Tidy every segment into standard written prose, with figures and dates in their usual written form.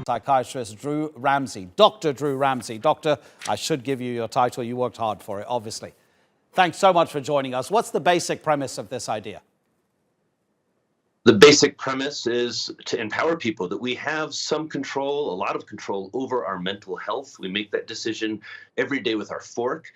psychiatrist Drew Ramsey. Dr. Drew Ramsey. Doctor, I should give you your title. You worked hard for it, obviously. Thanks so much for joining us. What's the basic premise of this idea? The basic premise is to empower people that we have some control, a lot of control over our mental health. We make that decision every day with our fork.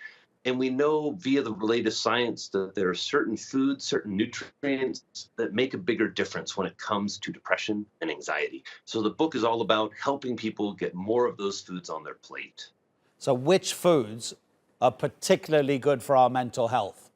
And we know via the latest science that there are certain foods, certain nutrients that make a bigger difference when it comes to depression and anxiety. So the book is all about helping people get more of those foods on their plate. So which foods are particularly good for our mental health?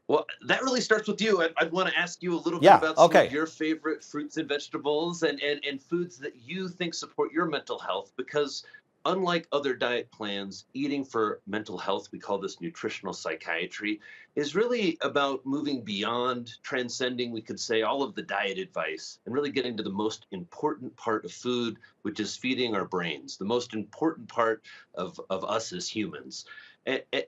Well, that really starts with you. I'd want to ask you a little bit about some of your favorite fruits and vegetables and foods that you think support your mental health, because unlike other diet plans, eating for mental health, we call this nutritional psychiatry, is really about moving beyond, transcending, we could say, all of the diet advice and really getting to the most important part of food, which is feeding our brains, the most important part of us as humans.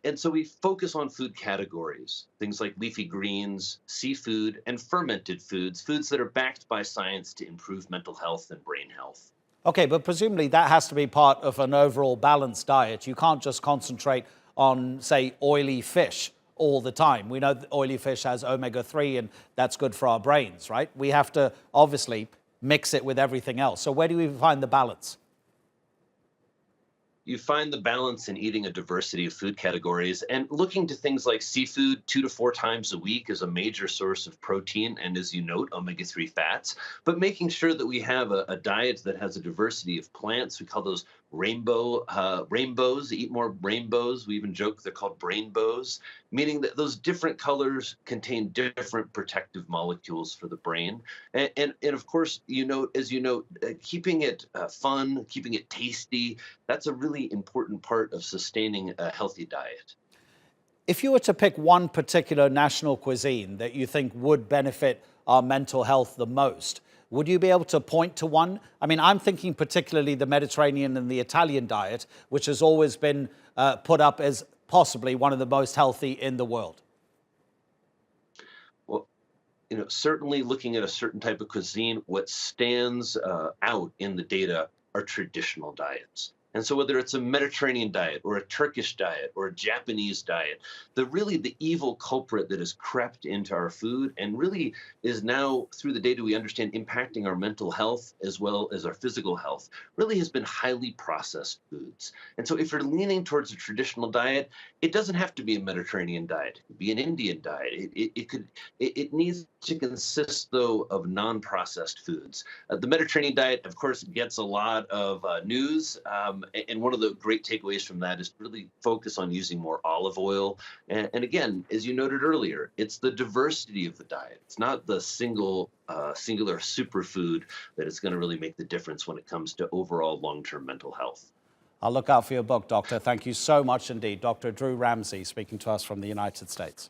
And so we focus on food categories, things like leafy greens, seafood, and fermented foods, foods that are backed by science to improve mental health and brain health. Okay, but presumably that has to be part of an overall balanced diet. You can't just concentrate on, say, oily fish all the time. We know that oily fish has omega-3 and that's good for our brains, right? We have to obviously mix it with everything else. So where do we find the balance? You find the balance in eating a diversity of food categories and looking to things like seafood 2 to 4 times a week as a major source of protein and, as you note, omega-3 fats, but making sure that we have a diet that has a diversity of plants. We call those rainbows, eat more rainbows. We even joke they're called brainbows, meaning that those different colors contain different protective molecules for the brain. And of course, as you know, keeping it fun, keeping it tasty, that's a really important part of sustaining a healthy diet. If you were to pick one particular national cuisine that you think would benefit our mental health the most, would you be able to point to one? I mean, I'm thinking particularly the Mediterranean and the Italian diet, which has always been put up as possibly one of the most healthy in the world. Well, certainly looking at a certain type of cuisine, what stands out in the data are traditional diets. And so whether it's a Mediterranean diet or a Turkish diet or a Japanese diet, the evil culprit that has crept into our food and really is now, through the data we understand, impacting our mental health as well as our physical health, really has been highly processed foods. And so if you're leaning towards a traditional diet, it doesn't have to be a Mediterranean diet. It could be an Indian diet. It needs to consist, though, of non-processed foods. The Mediterranean diet, of course, gets a lot of news. And one of the great takeaways from that is to really focus on using more olive oil. And again, as you noted earlier, it's the diversity of the diet. It's not the singular superfood that is going to really make the difference when it comes to overall long-term mental health. I'll look out for your book, Doctor. Thank you so much indeed. Dr. Drew Ramsey speaking to us from the United States.